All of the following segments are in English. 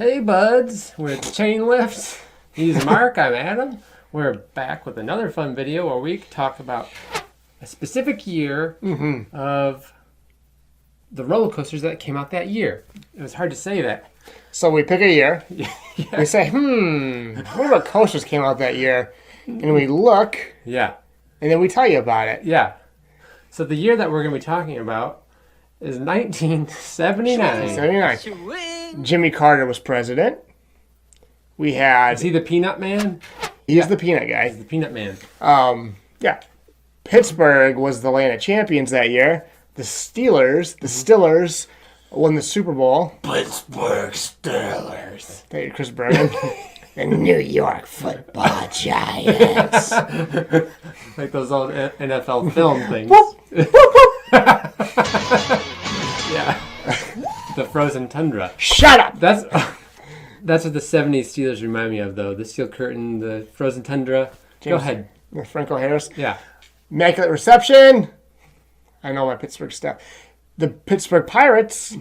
Hey buds, we're at Chain Lifts. He's Mark, I'm Adam. We're back with another fun video where we talk about a specific year of the roller coasters that came out that year. It was hard to say that. So we pick a year. We say, what about coasters came out that year? And we look. Yeah. And then we tell you about it. Yeah. So the year that we're going to be talking about is 1979. Jimmy Carter was president. We had... Is he the Peanut Man? He's the Peanut guy. He's the Peanut Man. Yeah. Pittsburgh was the land of champions that year. The Steelers won the Super Bowl. Pittsburgh Steelers. Thank you, Chris Berman. The New York Football Giants. Like those old NFL film things. Yeah. The frozen tundra. Shut up! That's what the 70s Steelers remind me of, though. The steel curtain, the frozen tundra. Go ahead. Franco Harris. Yeah. Immaculate reception. I know my Pittsburgh stuff. The Pittsburgh Pirates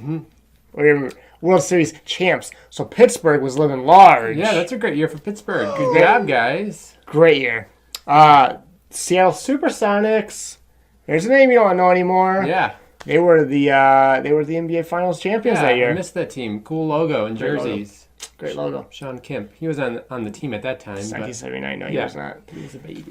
were World Series champs. So Pittsburgh was living large. Yeah, that's a great year for Pittsburgh. Good job, guys. Great year. Seattle Supersonics. There's a name you don't know anymore. Yeah. They were the NBA Finals champions that year. I missed that team. Cool logo and jerseys. Great logo. Sean Kemp. He was on the team at that time. 1979. No, he was not. He was a baby.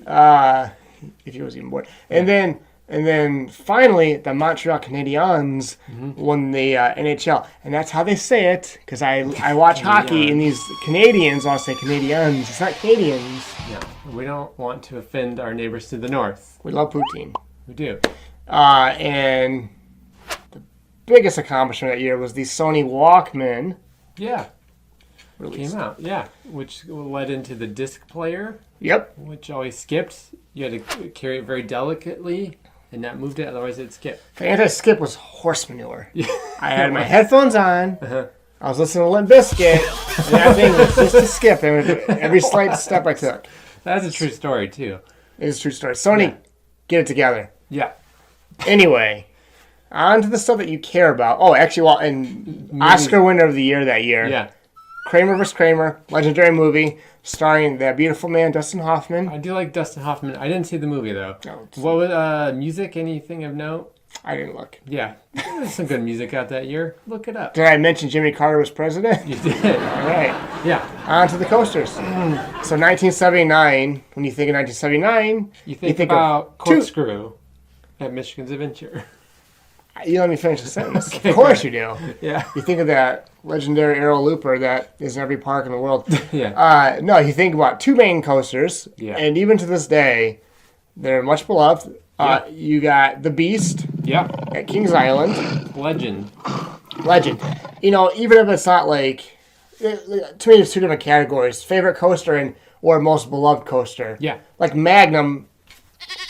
If he was even born. And then finally, the Montreal Canadiens won the NHL. And that's how they say it, because I watch hockey, and these Canadians all say Canadiens. It's not Canadians. Yeah. We don't want to offend our neighbors to the north. We love poutine. We do. And the biggest accomplishment that year was the Sony Walkman. Yeah. Released. Came out, yeah. Which led into the disc player. Yep. Which always skipped. You had to carry it very delicately and not move it, otherwise it'd skip. The anti-skip was horse manure. I had my headphones on. I was listening to Limp Bizkit. And that thing was just a skip every slight step I took. That's a true story, too. It is a true story. Sony, get it together. Yeah. Anyway, on to the stuff that you care about. Oh, actually, and Oscar winner of the year that year. Yeah. Kramer vs. Kramer, legendary movie, starring that beautiful man, Dustin Hoffman. I do like Dustin Hoffman. I didn't see the movie, though. No, what was music? Anything of note? I didn't look. Yeah. There's some good music out that year. Look it up. Did I mention Jimmy Carter was president? You did. All right. Yeah. On to the coasters. So 1979, when you think of 1979... You think about Corkscrew at Michigan's Adventure. You let me finish the sentence. Okay, of course you do. Yeah. You think of that legendary aero looper that is in every park in the world. Yeah. No, you think about two main coasters. Yeah. And even to this day, they're much beloved. You got the Beast. Yeah. At Kings Island. Legend. You know, even if it's not like... To me, there's two different categories. Favorite coaster or most beloved coaster. Yeah. Like Magnum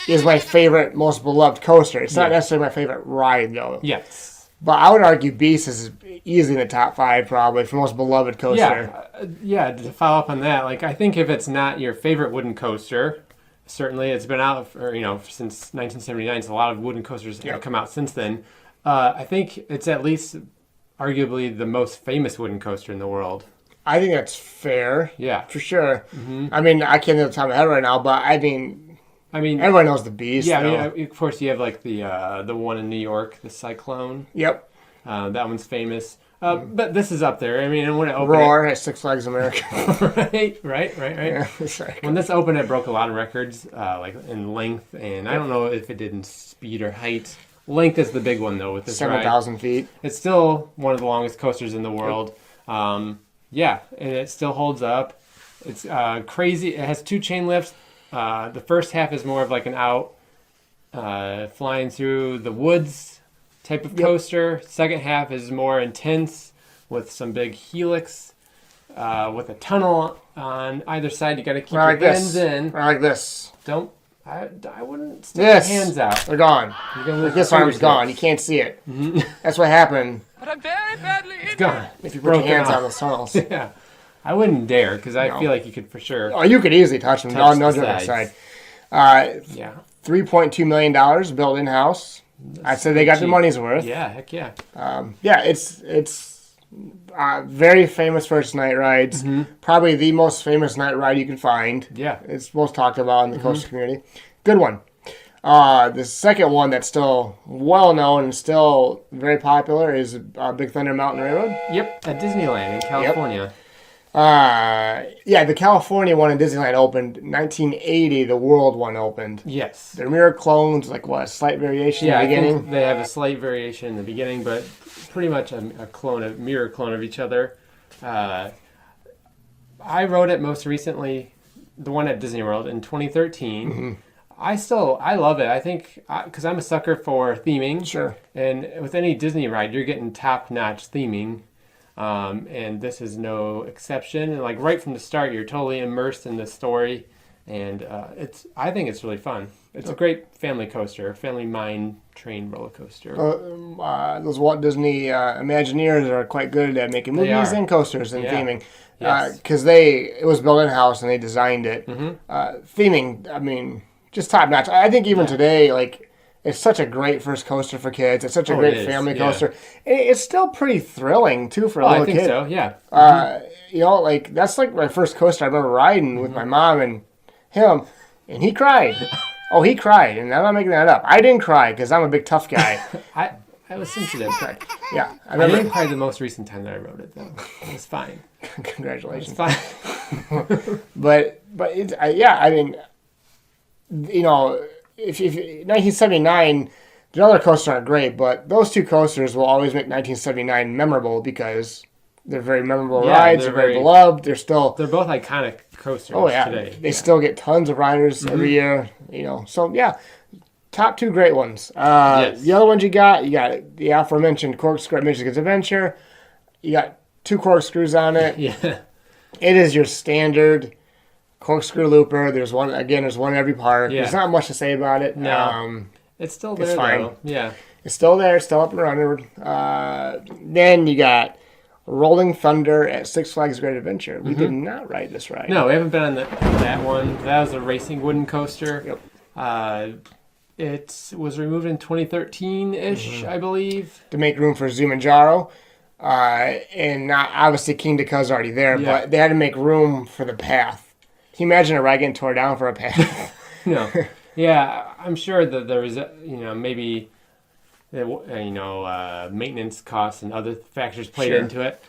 is my favorite, most beloved coaster. It's not necessarily my favorite ride, though. Yes. But I would argue Beast is easily in the top 5, probably, for most beloved coaster. Yeah, to follow up on that, like, I think if it's not your favorite wooden coaster, certainly it's been out for, since 1979, so a lot of wooden coasters have come out since then. I think it's at least arguably the most famous wooden coaster in the world. I think that's fair. Yeah. For sure. I mean, I can't think of the top of my head right now, but I mean, everyone knows the Beast. Yeah, though. Of course, you have like the one in New York, the Cyclone. Yep. That one's famous. But this is up there. I mean, and when it opened... Roar at Six Flags America. Right. Yeah, when this opened, it broke a lot of records, like in length, and I don't know if it did in speed or height. Length is the big one, though, with this 7,000 feet. It's still one of the longest coasters in the world. And it still holds up. It's crazy. It has 2 chain lifts. The first half is more of like an out, flying through the woods type of coaster. Second half is more intense with some big helix, with a tunnel on either side. You got to keep your hands in. Like this. I wouldn't stick your hands out. They're gone. You're gonna lose this arm's gone. You can't see it. That's what happened. But I'm very badly injured. It's gone. If you put your hands on the tunnels. Yeah. I wouldn't dare, because I feel like you could for sure. Oh, you could easily touch them. No joke aside. $3.2 million built in-house. I'd say they got their money's worth. Yeah, heck yeah. It's Very famous first night rides. Probably the most famous night ride you can find. Yeah. It's most talked about in the coaster community. Good one. The second one that's still well known and still very popular is Big Thunder Mountain Railroad. Yep, at Disneyland in California. Yeah, the California one in Disneyland opened 1980. The World one opened. Yes. They're mirror clones, like what, a slight variation in the I beginning? think they have a slight variation in the beginning, but pretty much a mirror clone of each other. I rode it most recently, the one at Disney World in 2013. I love it. I think, because I'm a sucker for theming. Sure. And with any Disney ride, you're getting top-notch theming. And this is no exception. And like right from the start, you're totally immersed in the story. And I think it's really fun. It's a great family coaster, family mind train roller coaster. Those Walt Disney Imagineers are quite good at making movies and coasters and theming. Because it was built in-house and they designed it. Theming, I mean, just top-notch. I think even today, like, it's such a great first coaster for kids. It's such a great family coaster. It's still pretty thrilling, too, for a little kid. I think so, yeah. You know, like, that's like my first coaster I remember riding with my mom and him, and he cried. Oh, he cried, and I'm not making that up. I didn't cry, because I'm a big tough guy. I was sensitive. Yeah. I didn't cry the most recent time that I rode it, though. It was fine. Congratulations. It's fine. but it's, I mean, you know, if 1979, the other coasters aren't great, but those two coasters will always make 1979 memorable because they're very memorable rides. They're very beloved. They're both iconic coasters today. They still get tons of riders every year. You know, so yeah, top two great ones. The other ones you got the aforementioned Corkscrew at Michigan's Adventure. You got 2 corkscrews on it. Yeah, it is your standard corkscrew looper. There's one in every park. Yeah. There's not much to say about it. No. It's still there, it's fine. though. Yeah. It's still there. It's still up and running. Then you got Rolling Thunder at Six Flags Great Adventure. We did not ride this ride. No, we haven't been on that one. That was a racing wooden coaster. Yep. It was removed in 2013-ish, I believe. To make room for Zumanjaro. And not, obviously King Deca's already there, but they had to make room for the path. Can you imagine a ride getting torn down for a path? No. Yeah, I'm sure that there was, maybe, maintenance costs and other factors played into it.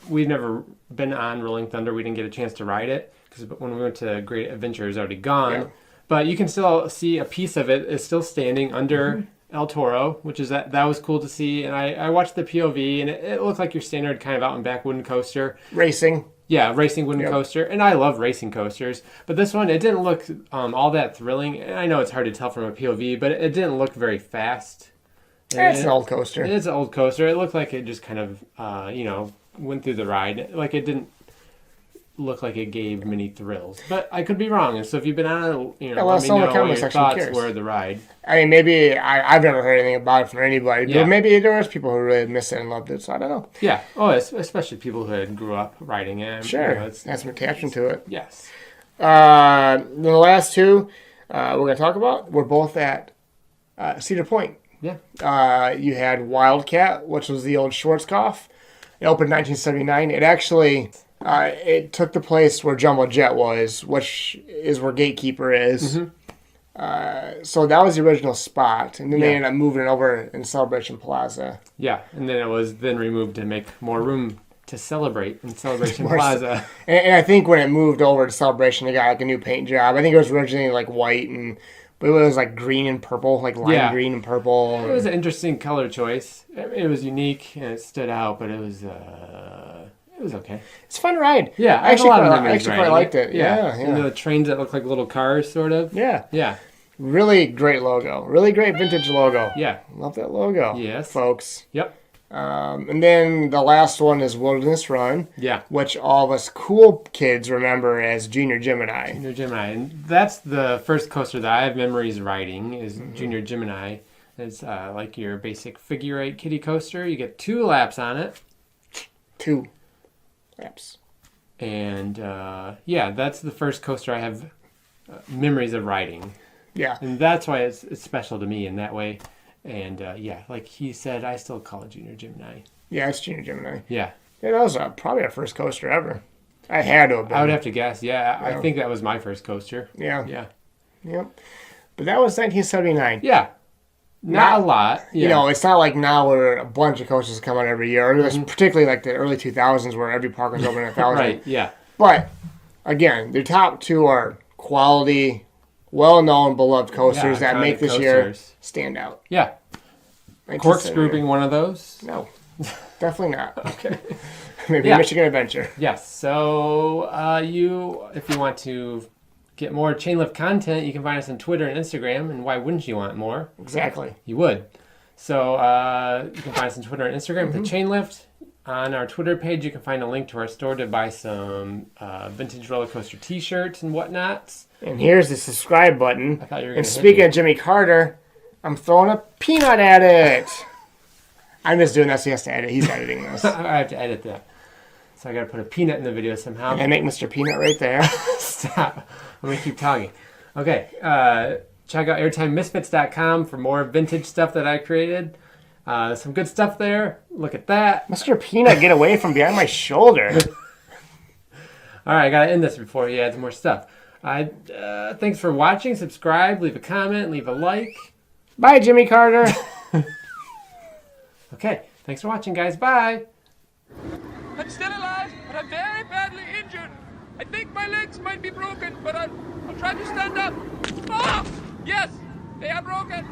We've never been on Rolling Thunder. We didn't get a chance to ride it because when we went to Great Adventure, it was already gone. Yeah. But you can still see a piece of it is still standing under El Toro, which is that was cool to see. And I watched the POV, and it looked like your standard kind of out and back wooden coaster. Racing. Yeah, racing wooden coaster. And I love racing coasters. But this one, it didn't look all that thrilling. And I know it's hard to tell from a POV, but it didn't look very fast. It's an old coaster. It is an old coaster. It looked like it just kind of, went through the ride. Like it didn't look like it gave many thrills. But I could be wrong. And so if you've been on it, let me know what your thoughts were of the ride. I mean, maybe I've never heard anything about it from anybody. But maybe there was people who really missed it and loved it. So I don't know. Yeah. Oh, especially people who had grew up riding it. Sure. Has some attachment to it. Yes. The last two we're going to talk about were both at Cedar Point. Yeah. You had Wildcat, which was the old Schwarzkopf. It opened in 1979. It actually... it took the place where Jumbo Jet was, which is where Gatekeeper is. So that was the original spot. And then they ended up moving it over in Celebration Plaza. Yeah, and then it was removed to make more room to celebrate in Celebration Plaza. And I think when it moved over to Celebration, they got like a new paint job. I think it was originally like white, but it was like green and purple, like lime green and purple. It was an interesting color choice. It was unique and it stood out, but it was okay. It's a fun ride. Yeah, I actually quite liked it. Yeah. You know, the trains that look like little cars, sort of. Yeah. Yeah. Really great logo. Really great vintage logo. Yeah. Love that logo. Yes. Folks. Yep. And then the last one is Wilderness Run. Yeah. Which all of us cool kids remember as Junior Gemini. Junior Gemini. And that's the first coaster that I have memories riding is Junior Gemini. It's like your basic figure 8 kiddie coaster. You get 2 laps on it. 2 laps. And that's the first coaster I have memories of riding. Yeah. And that's why it's special to me in that way. And like he said, I still call it Junior Gemini. Yeah, it's Junior Gemini. Yeah. Yeah, that was probably our first coaster ever. I had to have been. I would have to guess. Yeah, I think that was my first coaster. Yeah. Yeah. Yep. But that was 1979. Yeah. Not a lot. Yeah. You know, it's not like now where a bunch of coasters come out every year. It was particularly like the early 2000s where every park was open 1,000. Right, yeah. But, again, the top two are quality, well-known, beloved coasters that make this year stand out. Yeah. Corkscrew being one of those? No, definitely not. Okay. Maybe Michigan Adventure. Yes. So if you want to get more chain lift content, you can find us on Twitter and Instagram. And why wouldn't you want more? Exactly. You would. So you can find us on Twitter and Instagram with the chain lift. On our Twitter page, you can find a link to our store to buy some vintage roller coaster T-shirts and whatnots. And here's the subscribe button. I thought you were going And to speaking of Jimmy Carter, I'm throwing a peanut at it. I'm just doing that so he has to edit. He's editing this. I have to edit that. So I got to put a peanut in the video somehow. And make Mr. Peanut right there. Stop. I'm going to keep talking. Okay. Check out airtimemisfits.com for more vintage stuff that I created. Some good stuff there. Look at that. Mr. Peanut, get away from behind my shoulder. All right, I got to end this before he adds more stuff. Thanks for watching. Subscribe, leave a comment, leave a like. Bye, Jimmy Carter. Okay, thanks for watching, guys. Bye. I'm still alive, but I'm very badly injured. I think my legs might be broken, but I'll try to stand up. Ah! Yes, they are broken.